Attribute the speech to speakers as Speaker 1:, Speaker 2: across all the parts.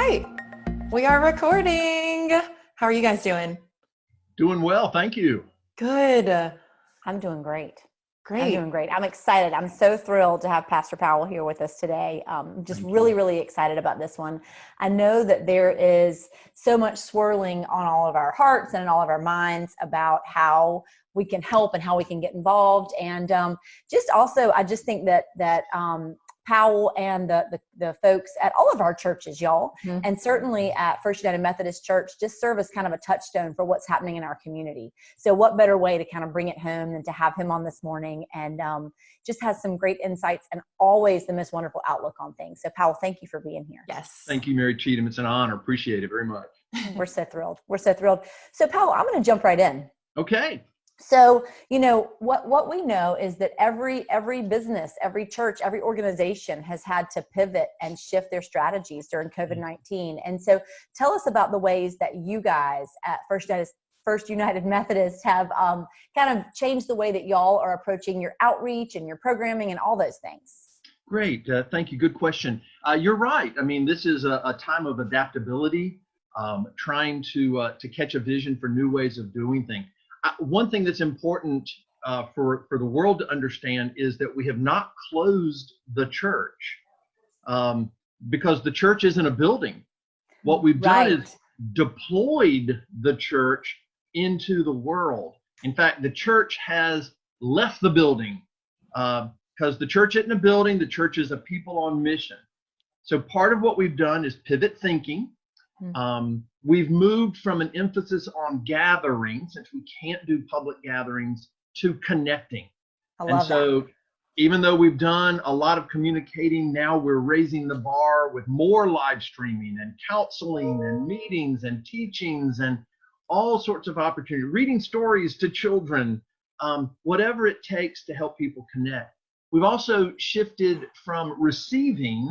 Speaker 1: right, we are recording. How are you guys doing?
Speaker 2: Doing well, thank you.
Speaker 1: Good.
Speaker 3: I'm doing great.
Speaker 1: Great.
Speaker 3: I'm doing great. I'm excited. I'm so thrilled to have Pastor Powell here with us today. Just really excited about this one. I know that there is so much swirling on all of our hearts and in all of our minds about how we can help and how we can get involved. And just also, I just think that Powell and the folks at all of our churches, y'all, and certainly at First United Methodist Church, just serve as kind of a touchstone for what's happening in our community. So what better way to kind of bring it home than to have him on this morning, and just has some great insights and always the most wonderful outlook on things. So Powell, thank you for being here.
Speaker 1: Yes.
Speaker 2: Thank you, Mary Cheatham. It's an honor. Appreciate it very much.
Speaker 3: We're so thrilled. We're so thrilled. So Powell, I'm going to jump right in.
Speaker 2: Okay.
Speaker 3: So, you know, what we know is that every business, every church, every organization has had to pivot and shift their strategies during COVID-19. And so tell us about the ways that you guys at First United Methodist have kind of changed the way that y'all are approaching your outreach and your programming and all those things.
Speaker 2: Great. Thank you. Good question. You're right. I mean, this is a time of adaptability, trying to catch a vision for new ways of doing things. One thing that's important for the world to understand is that we have not closed the church because the church isn't a building. What we've done is deployed the church into the world. In fact, the church has left the building because the church isn't a building. The church is a people on mission. So part of what we've done is pivot thinking. We've moved from an emphasis on gathering, since we can't do public gatherings, to connecting. And so even though we've done a lot of communicating, now we're raising the bar with more live streaming and counseling and meetings and teachings and all sorts of opportunities, reading stories to children, whatever it takes to help people connect. We've also shifted from receiving.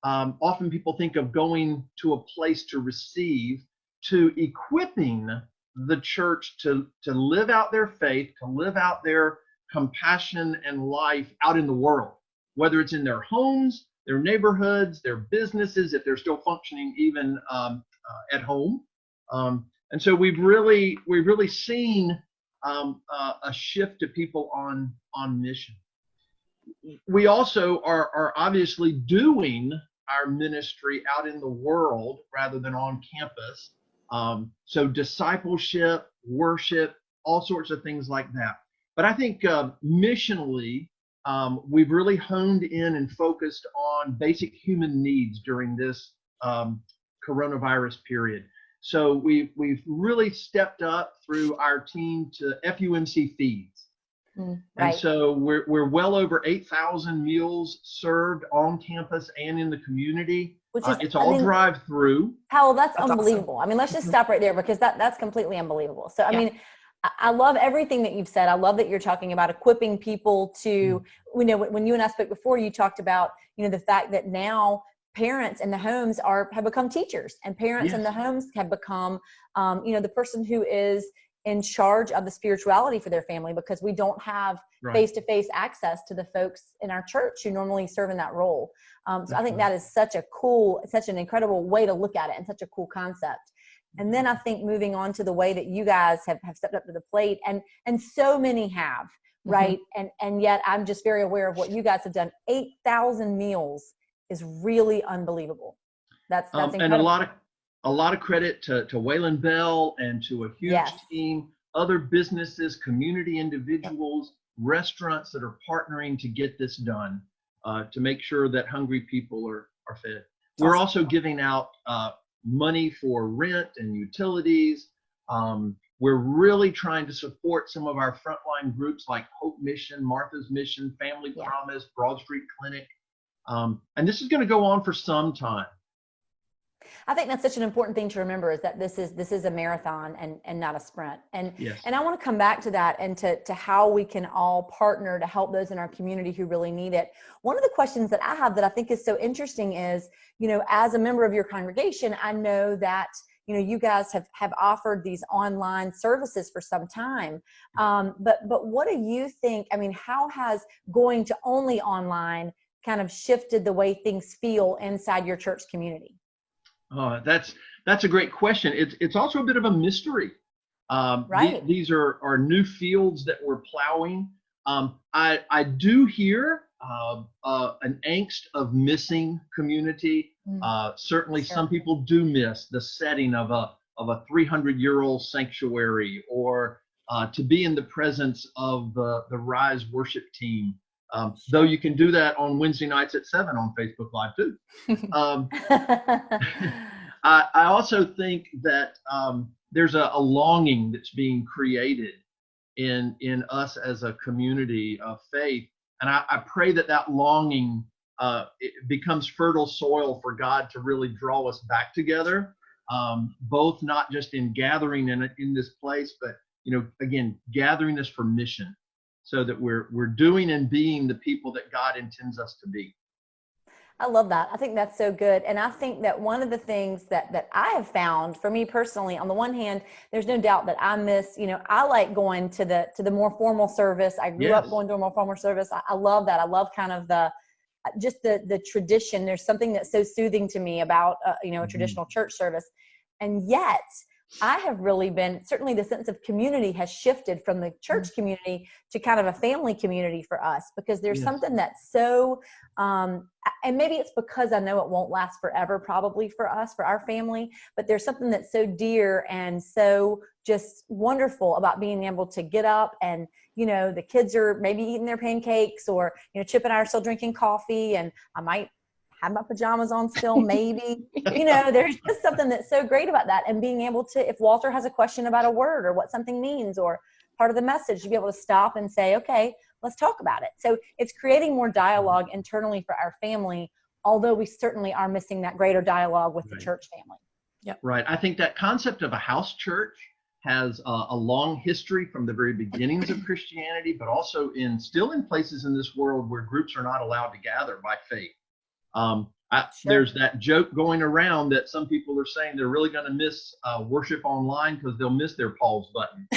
Speaker 2: Often people think of going to a place to receive, to equipping the church to live out their faith, to live out their compassion and life out in the world, whether it's in their homes, their neighborhoods, their businesses, if they're still functioning even at home. And so we've really seen a shift to people on mission. We also are obviously doing our ministry out in the world rather than on campus. So discipleship, worship, all sorts of things like that. But I think missionally, we've really honed in and focused on basic human needs during this coronavirus period. So we've really stepped up through our team to FUMC feeds. And so we're well over 8,000 meals served on campus and in the community. It's all drive-through.
Speaker 3: Powell, that's unbelievable. Awesome. I mean, let's just stop right there because that's completely unbelievable. So, I mean, I love everything that you've said. I love that you're talking about equipping people to, you know, when you and I spoke before, you talked about, you know, the fact that now parents in the homes have become teachers, and parents in the homes have become, you know, the person who is in charge of the spirituality for their family, because we don't have face-to-face access to the folks in our church who normally serve in that role. So I think that is such an incredible way to look at it and such a cool concept. And then I think moving on to the way that you guys have stepped up to the plate, and so many have, right? And yet I'm just very aware of what you guys have done. 8,000 meals is really unbelievable. That's incredible.
Speaker 2: And a lot of credit to Waylon Bell and to a huge team, other businesses, community individuals, restaurants that are partnering to get this done, to make sure that hungry people are fed. We're also giving out money for rent and utilities. We're really trying to support some of our frontline groups like Hope Mission, Martha's Mission, Family Promise, Broad Street Clinic. And this is going to go on for some time.
Speaker 3: I think that's such an important thing to remember, is that this is a marathon and not a sprint. And I want to come back to that and to how we can all partner to help those in our community who really need it. One of the questions that I have that I think is so interesting is, you know, as a member of your congregation, I know that, you know, you guys have offered these online services for some time. But what do you think? I mean, how has going to only online kind of shifted the way things feel inside your church community?
Speaker 2: That's a great question. It's also a bit of a mystery.
Speaker 3: Right.
Speaker 2: These are new fields that we're plowing. I do hear an angst of missing community. Certainly,
Speaker 3: Sure.
Speaker 2: some people do miss the setting of a 300-year-old sanctuary, or to be in the presence of the Rise worship team. Though you can do that on Wednesday nights at 7 on Facebook Live too. Um, I also think that there's a longing that's being created in us as a community of faith, and I pray that longing it becomes fertile soil for God to really draw us back together, both not just in gathering in this place, but again, gathering us for mission, so that we're doing and being the people that God intends us to be.
Speaker 3: I love that. I think that's so good. And I think that one of the things that I have found for me personally, on the one hand, there's no doubt that I miss, I like going to the more formal service. I grew up going to a more formal service. I love that. I love kind of the tradition. There's something that's so soothing to me about, a traditional church service. And yet I have really been, certainly the sense of community has shifted from the church community to kind of a family community for us, because there's something that's so, and maybe it's because I know it won't last forever, probably for us, for our family, but there's something that's so dear and so just wonderful about being able to get up and, the kids are maybe eating their pancakes, or, Chip and I are still drinking coffee, and I might have my pajamas on still, maybe, there's just something that's so great about that. And being able to, if Walter has a question about a word or what something means or part of the message, to be able to stop and say, okay, let's talk about it. So it's creating more dialogue internally for our family, although we certainly are missing that greater dialogue with the church family.
Speaker 1: Yep.
Speaker 2: Right. I think that concept of a house church has a long history from the very beginnings of Christianity, but also still in places in this world where groups are not allowed to gather by faith. There's that joke going around that some people are saying they're really going to miss worship online because they'll miss their pause button.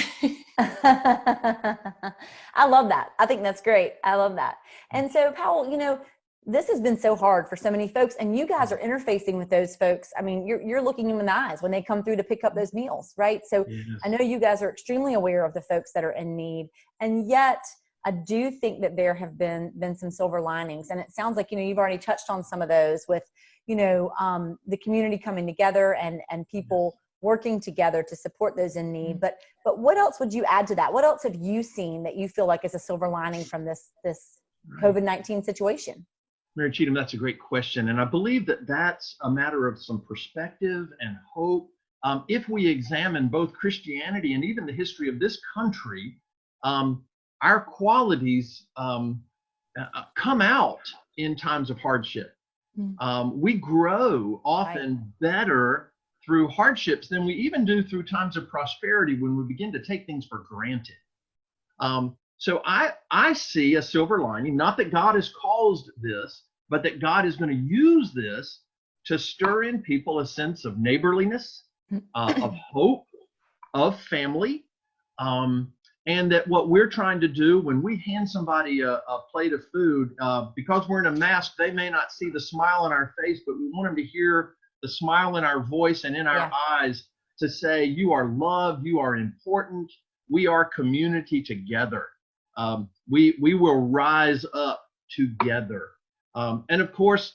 Speaker 3: I love that. I think that's great. I love that. And so, Powell, this has been so hard for so many folks, and you guys are interfacing with those folks. I mean, you're looking them in the eyes when they come through to pick up those meals, right? So I know you guys are extremely aware of the folks that are in need, and yet I do think that there have been some silver linings, and it sounds like, you've already touched on some of those with, the community coming together and people working together to support those in need. But what else would you add to that? What else have you seen that you feel like is a silver lining from this COVID-19 situation?
Speaker 2: Mary Cheatham, that's a great question. And I believe that's a matter of some perspective and hope. If we examine both Christianity and even the history of this country, our qualities come out in times of hardship. We grow often better through hardships than we even do through times of prosperity, when we begin to take things for granted. So I see a silver lining, not that God has caused this, but that God is going to use this to stir in people a sense of neighborliness, of hope, of family. And that what we're trying to do when we hand somebody a plate of food, because we're in a mask, they may not see the smile in our face, but we want them to hear the smile in our voice and in our eyes, to say, you are loved, you are important, we are community together. We will rise up together. And of course,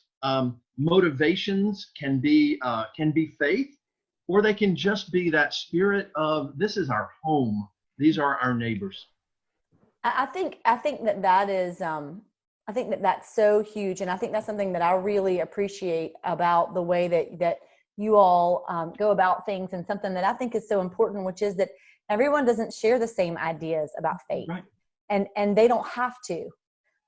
Speaker 2: motivations can be faith, or they can just be that spirit of, this is our home. These are our neighbors.
Speaker 3: I think that is, I think that's so huge. And I think that's something that I really appreciate about the way that you all go about things, and something that I think is so important, which is that everyone doesn't share the same ideas about faith. Right. And they don't have to.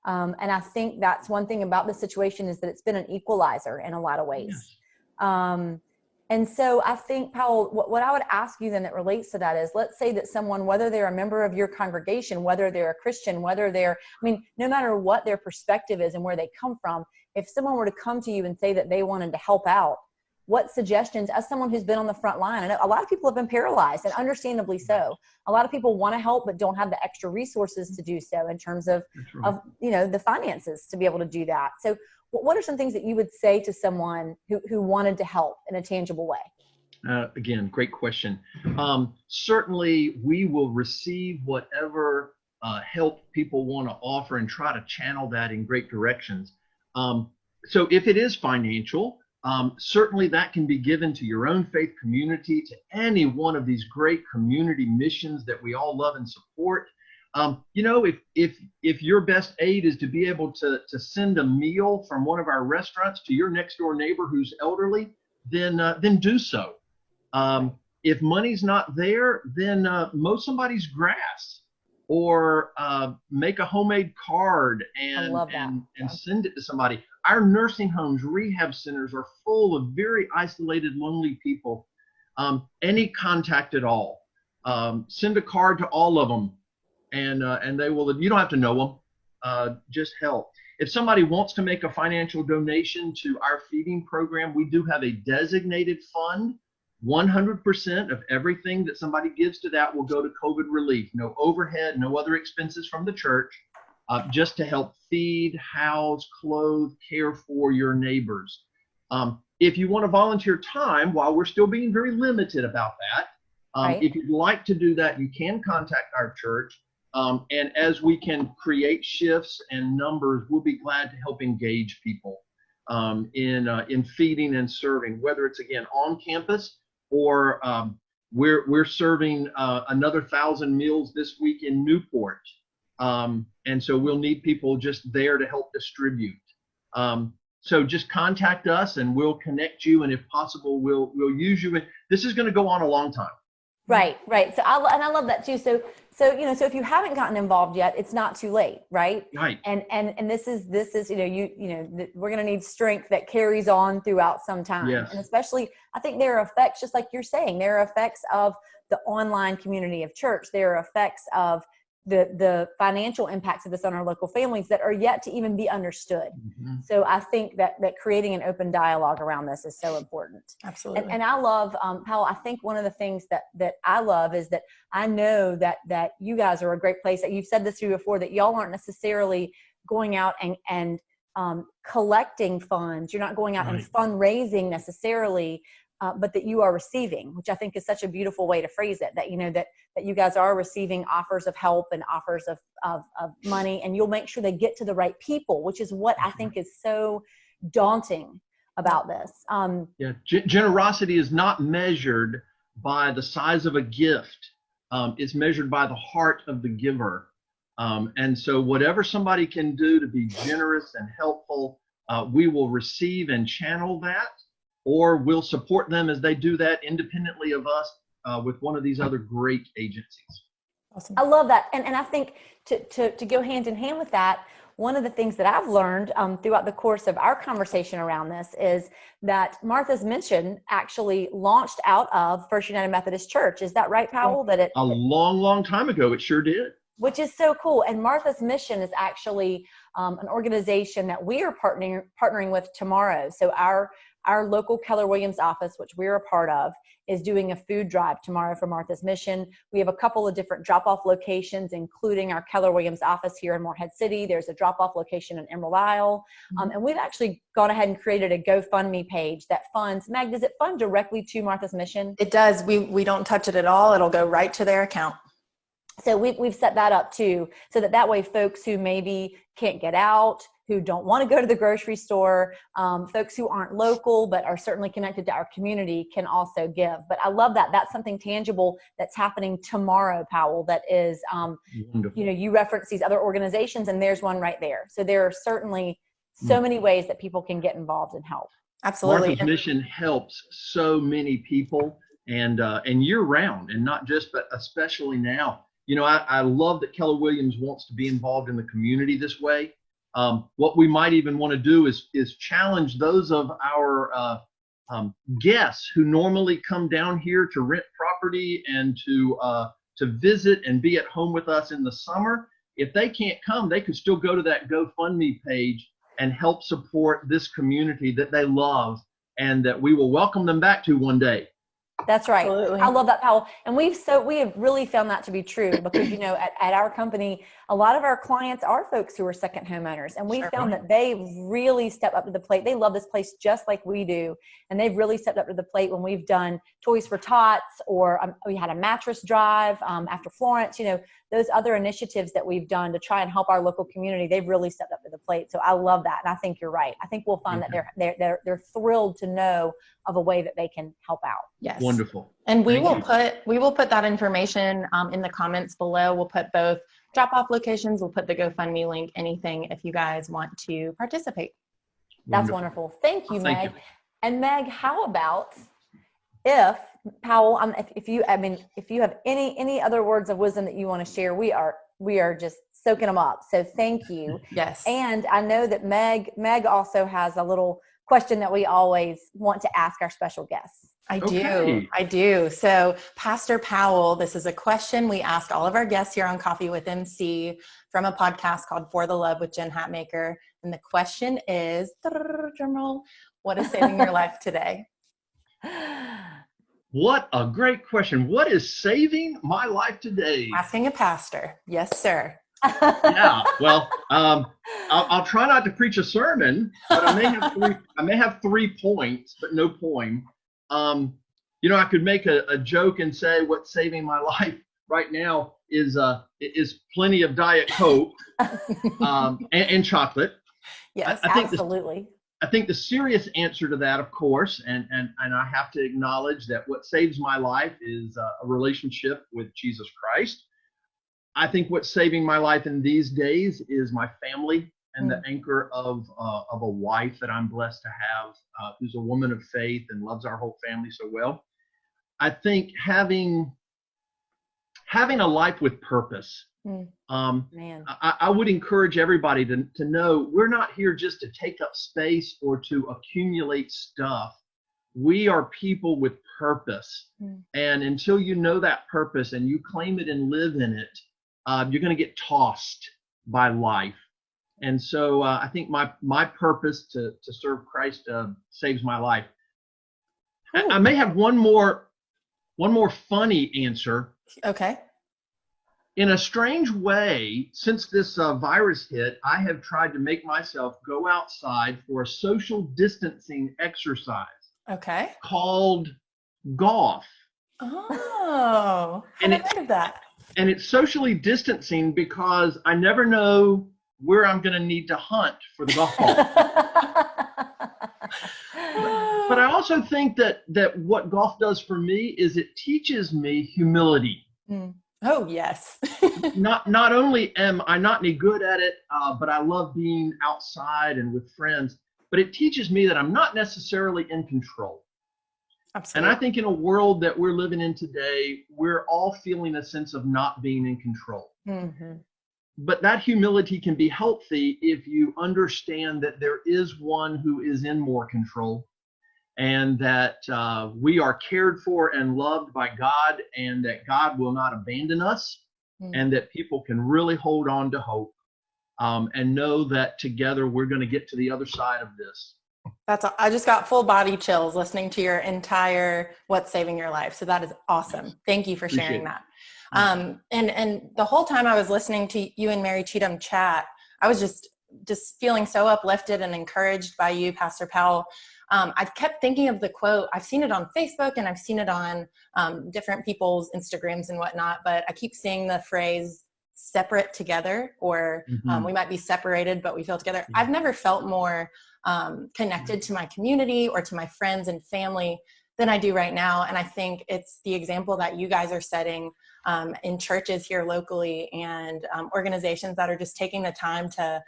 Speaker 3: And I think that's one thing about the situation, is that it's been an equalizer in a lot of ways. Yes. And so I think, Powell, what I would ask you then that relates to that is, let's say that someone, whether they're a member of your congregation, whether they're a Christian, whether they're, no matter what their perspective is and where they come from, if someone were to come to you and say that they wanted to help out, what suggestions, as someone who's been on the front line, I know a lot of people have been paralyzed, and understandably so. A lot of people want to help, but don't have the extra resources to do so in terms of the finances to be able to do that. So what are some things that you would say to someone who wanted to help in a tangible way?
Speaker 2: Again, great question. Certainly, we will receive whatever help people want to offer and try to channel that in great directions. So if it is financial, certainly that can be given to your own faith community, to any one of these great community missions that we all love and support. If your best aid is to be able to send a meal from one of our restaurants to your next door neighbor who's elderly, then do so. If money's not there, then mow somebody's grass, or make a homemade card and send it to somebody. Our nursing homes, rehab centers are full of very isolated, lonely people. Any contact at all, send a card to all of them, and they will. You don't have to know them. Just help. If somebody wants to make a financial donation to our feeding program, we do have a designated fund. 100% of everything that somebody gives to that will go to COVID relief. No overhead, no other expenses from the church, just to help feed, house, clothe, care for your neighbors. If you want to volunteer time, while we're still being very limited about that,
Speaker 3: Right.
Speaker 2: if you'd like to do that, you can contact our church. And as we can create shifts and numbers, we'll be glad to help engage people in feeding and serving, whether it's, again, on campus, or we're serving another 1,000 meals this week in Newport. And so we'll need people just there to help distribute. So just contact us and we'll connect you. And if possible, we'll use you. This is going to go on a long time.
Speaker 3: Right. So I love that too. So if you haven't gotten involved yet, it's not too late, right?
Speaker 2: Right.
Speaker 3: And this is we're going to need strength that carries on throughout some time.
Speaker 2: Yes.
Speaker 3: And especially, I think there are effects, just like you're saying, there are effects of the online community of church. There are effects of the financial impacts of this on our local families that are yet to even be understood.
Speaker 1: Mm-hmm.
Speaker 3: So I think that creating an open dialogue around this is so important.
Speaker 1: Absolutely.
Speaker 3: And I love, Powell, I think one of the things that I love is that I know that you guys are a great place. That you've said this to me before, that y'all aren't necessarily going out and collecting funds. You're not going out and fundraising necessarily, but that you are receiving, which I think is such a beautiful way to phrase it, that, that you guys are receiving offers of help and offers of money, and you'll make sure they get to the right people, which is what I think is so daunting about this.
Speaker 2: Generosity is not measured by the size of a gift. It's measured by the heart of the giver. And so whatever somebody can do to be generous and helpful, we will receive and channel that, or we'll support them as they do that independently of us with one of these other great agencies.
Speaker 3: Awesome. I love that. And I think to go hand in hand with that, one of the things that I've learned throughout the course of our conversation around this is that Martha's Mission actually launched out of First United Methodist Church. Is that right, Powell?
Speaker 2: A long time ago, it sure did.
Speaker 3: Which is so cool. And Martha's Mission is actually an organization that we are partnering with tomorrow. So our local Keller Williams office, which we're a part of, is doing a food drive tomorrow for Martha's Mission. We have a couple of different drop-off locations, including our Keller Williams office here in Morehead City. There's a drop-off location in Emerald Isle. And we've actually gone ahead and created a GoFundMe page that funds. Meg, does it fund directly to Martha's Mission?
Speaker 1: It does. We don't touch it at all. It'll go right to their account.
Speaker 3: So we've set that up too, so that way folks who maybe can't get out, who don't want to go to the grocery store, folks who aren't local but are certainly connected to our community can also give. But I love that. That's something tangible that's happening tomorrow, Powell, that is, you reference these other organizations, and there's one right there. So there are certainly so many ways that people can get involved and help.
Speaker 1: Absolutely.
Speaker 2: Martha's Mission helps so many people, and year round, and not just, but especially now. I love that Keller Williams wants to be involved in the community this way. What we might even want to do is challenge those of our guests who normally come down here to rent property and to visit and be at home with us in the summer. If they can't come, they could still go to that GoFundMe page and help support this community that they love and that we will welcome them back to one day.
Speaker 3: That's right.
Speaker 4: Absolutely.
Speaker 3: I love that, Powell. And we have really found that to be true because, at our company, a lot of our clients are folks who are second homeowners. And we found that they really step up to the plate. They love this place just like we do. And they've really stepped up to the plate when we've done Toys for Tots, or we had a mattress drive after Florence, those other initiatives that we've done to try and help our local community. They've really stepped up to the plate. So I love that. And I think you're right. I think we'll find that they're thrilled to know of a way that they can help out.
Speaker 4: Yes.
Speaker 2: Wonderful.
Speaker 4: And we will put that information in the comments below. We'll put both drop-off locations. We'll put the GoFundMe link, anything if you guys want to participate.
Speaker 3: That's wonderful. Thank you, Meg.
Speaker 2: Thank you.
Speaker 3: And Meg, how about if Powell, if you have any other words of wisdom that you want to share, we are just soaking them up. So thank you.
Speaker 4: Yes.
Speaker 3: And I know that Meg also has a little question that we always want to ask our special guests.
Speaker 4: I do. So Pastor Powell, this is a question we asked all of our guests here on Coffee with MC from a podcast called For the Love with Jen Hatmaker. And the question is, drumroll, what is saving your life today?
Speaker 2: What a great question. What is saving my life today?
Speaker 4: Asking a pastor. Yes, sir.
Speaker 2: Yeah, well, I'll try not to preach a sermon, but I may have 3 points, but no poem. I could make a joke and say what's saving my life right now is plenty of Diet Coke and chocolate.
Speaker 4: Yes,
Speaker 3: absolutely.
Speaker 2: I think the serious answer to that, of course, and I have to acknowledge that what saves my life is a relationship with Jesus Christ. I think what's saving my life in these days is my family and the anchor of a wife that I'm blessed to have, who's a woman of faith and loves our whole family so well. I think having a life with purpose. I would encourage everybody to know we're not here just to take up space or to accumulate stuff. We are people with purpose. And until you know that purpose and you claim it and live in it, you're going to get tossed by life. And so I think my purpose to serve Christ saves my life. I may have one more funny answer.
Speaker 4: Okay.
Speaker 2: In a strange way, since this virus hit, I have tried to make myself go outside for a social distancing exercise.
Speaker 4: Okay.
Speaker 2: Called golf.
Speaker 4: Oh, I haven't heard of that.
Speaker 2: And it's socially distancing because I never know where I'm going to need to hunt for the golf ball. But I also think that what golf does for me is it teaches me humility.
Speaker 4: Oh, yes.
Speaker 2: Not only am I not any good at it, but I love being outside and with friends, but it teaches me that I'm not necessarily in control.
Speaker 4: Absolutely.
Speaker 2: And I think in a world that we're living in today, we're all feeling a sense of not being in control. But that humility can be healthy if you understand that there is one who is in more control, and that we are cared for and loved by God, and that God will not abandon us, and that people can really hold on to hope and know that together we're going to get to the other side of this.
Speaker 4: I just got full body chills listening to your entire What's Saving Your Life. So that is awesome. Thank you for sharing that. And the whole time I was listening to you and Mary Cheatham chat, I was just feeling so uplifted and encouraged by you, Pastor Powell. I kept thinking of the quote. I've seen it on Facebook and I've seen it on different people's Instagrams and whatnot, but I keep seeing the phrase separate together, or we might be separated, but we feel together. I've never felt more connected to my community or to my friends and family than I do right now. And I think it's the example that you guys are setting in churches here locally and organizations that are just taking the time to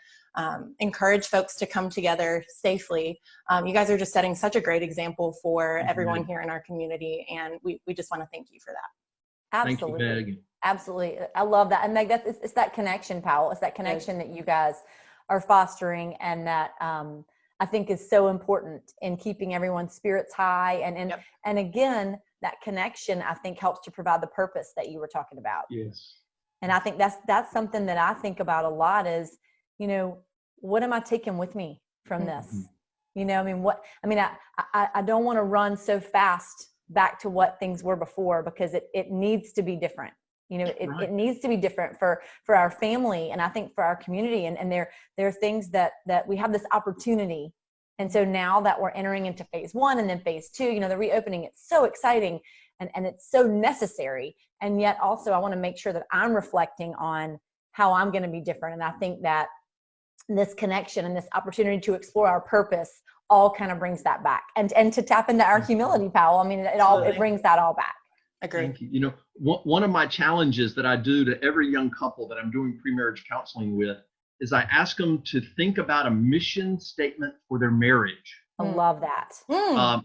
Speaker 4: encourage folks to come together safely. You guys are just setting such a great example for everyone here in our community. And we just want to thank you for that.
Speaker 3: Absolutely.
Speaker 2: Thank you, Meg.
Speaker 3: Absolutely. I love that. And Meg, it's that connection, Powell. It's that connection that you guys are fostering, and that I think is so important in keeping everyone's spirits high. And again, that connection, I think, helps to provide the purpose that you were talking about.
Speaker 2: Yes.
Speaker 3: And I think that's something that I think about a lot is, what am I taking with me from this? I don't want to run so fast back to what things were before, because it needs to be different. You know, it needs to be different for our family, and I think for our community. And there are things that we have this opportunity. And so now that we're entering into phase 1 and then phase 2, you know, the reopening, it's so exciting and it's so necessary. And yet also I want to make sure that I'm reflecting on how I'm going to be different. And I think that this connection and this opportunity to explore our purpose all kind of brings that back, and to tap into our humility, Powell. I mean, it brings that all back.
Speaker 4: Agree.
Speaker 2: Thank you. You know, one of my challenges that I do to every young couple that I'm doing pre-marriage counseling with is I ask them to think about a mission statement for their marriage.
Speaker 3: I love that.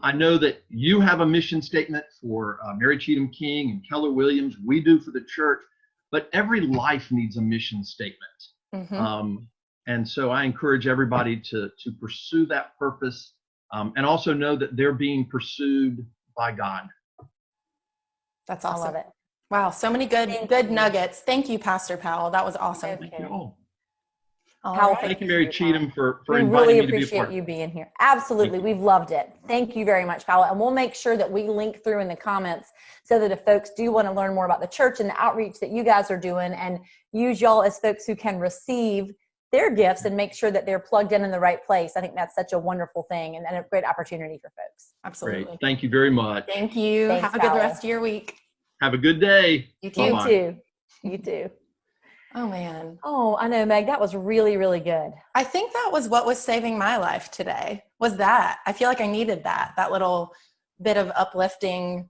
Speaker 2: I know that you have a mission statement for Mary Cheatham King and Keller Williams. We do for the church, but every life needs a mission statement. And so I encourage everybody to pursue that purpose, and also know that they're being pursued by God.
Speaker 4: That's awesome.
Speaker 3: I love it.
Speaker 4: Wow, so many good nuggets. Thank you, Pastor Powell. That was awesome.
Speaker 3: Okay.
Speaker 2: Thank you all.
Speaker 3: Powell,
Speaker 2: Thank you, Mary Cheatham, for
Speaker 3: we
Speaker 2: inviting
Speaker 3: really
Speaker 2: me to be a
Speaker 3: appreciate
Speaker 2: part.
Speaker 3: you being here. Absolutely. We've loved it. Thank you very much, Powell. And we'll make sure that we link through in the comments so that if folks do want to learn more about the church and the outreach that you guys are doing, and use y'all as folks who can receive their gifts and make sure that they're plugged in the right place. I think that's such a wonderful thing and a great opportunity for folks.
Speaker 4: Absolutely.
Speaker 2: Great. Thank you very much.
Speaker 4: Thank you.
Speaker 3: Thanks,
Speaker 4: Have a good
Speaker 3: Powell.
Speaker 4: rest of your week.
Speaker 2: Have a good day.
Speaker 4: You too.
Speaker 2: Bye-bye.
Speaker 3: You too.
Speaker 4: Oh, man.
Speaker 3: Oh, I know, Meg. That was really, really good.
Speaker 4: I think that was what was saving my life today, was that. I feel like I needed that little bit of uplifting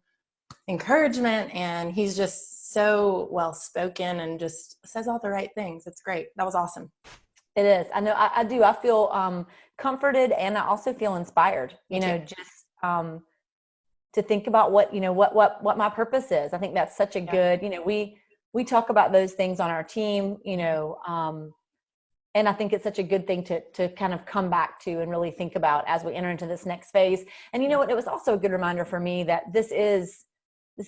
Speaker 4: encouragement. And he's just so well-spoken and just says all the right things. It's great. That was awesome.
Speaker 3: It is. I know I do. I feel comforted, and I also feel inspired, you know, just to think about what my purpose is. I think that's such a good, you know, we talk about those things on our team, you know, and I think it's such a good thing to kind of come back to and really think about as we enter into this next phase. And you know what, it was also a good reminder for me that this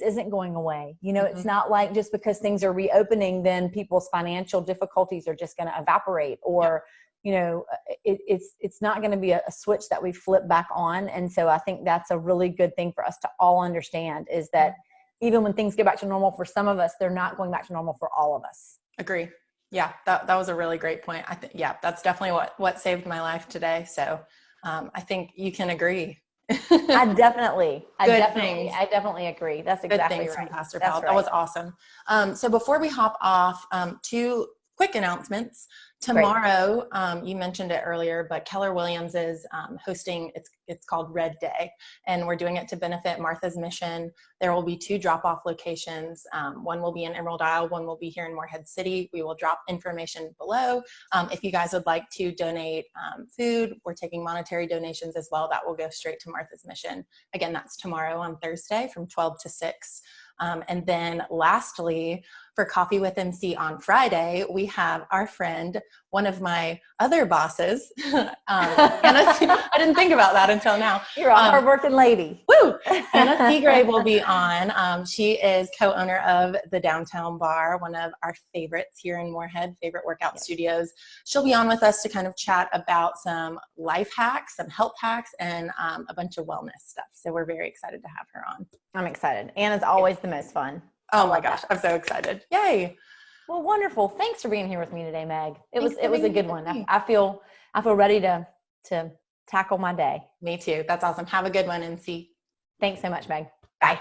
Speaker 3: isn't going away. You know, it's not like just because things are reopening, then people's financial difficulties are just going to evaporate, or, you know, it's not going to be a switch that we flip back on. And so I think that's a really good thing for us to all understand, is that even when things get back to normal for some of us, they're not going back to normal for all of us.
Speaker 4: Agree. Yeah, that was a really great point. I think, that's definitely what saved my life today. So I think you can agree.
Speaker 3: I definitely agree. That's
Speaker 4: Good
Speaker 3: exactly
Speaker 4: things
Speaker 3: right.
Speaker 4: from Pastor
Speaker 3: That's
Speaker 4: Powell.
Speaker 3: right.
Speaker 4: That was awesome. So before we hop off, 2 quick announcements. Tomorrow, you mentioned it earlier, but Keller Williams is hosting, it's called Red Day, and we're doing it to benefit Martha's Mission. There will be 2 drop-off locations. One will be in Emerald Isle, one will be here in Morehead City. We will drop information below. If you guys would like to donate food, we're taking monetary donations as well. That will go straight to Martha's Mission. Again, that's tomorrow on Thursday from 12 to 6. And then lastly, for Coffee with MC on Friday, we have our friend, one of my other bosses. I didn't think about that until now.
Speaker 3: You're a hardworking lady.
Speaker 4: Woo! Anna Seagrave will be on. She is co-owner of the Downtown Bar, one of our favorites here in Morehead, favorite workout studios. She'll be on with us to kind of chat about some life hacks, some health hacks, and a bunch of wellness stuff. So we're very excited to have her on.
Speaker 3: I'm excited. Anna's always the most fun.
Speaker 4: Oh my gosh, I'm so excited. Yay.
Speaker 3: Well, wonderful. Thanks for being here with me today, Meg. It was
Speaker 4: Thanks for
Speaker 3: a
Speaker 4: being
Speaker 3: good
Speaker 4: here
Speaker 3: one.
Speaker 4: with me.
Speaker 3: I feel ready to tackle my day.
Speaker 4: Me too. That's awesome. Have a good one, MC.
Speaker 3: Thanks so much, Meg.
Speaker 4: Bye.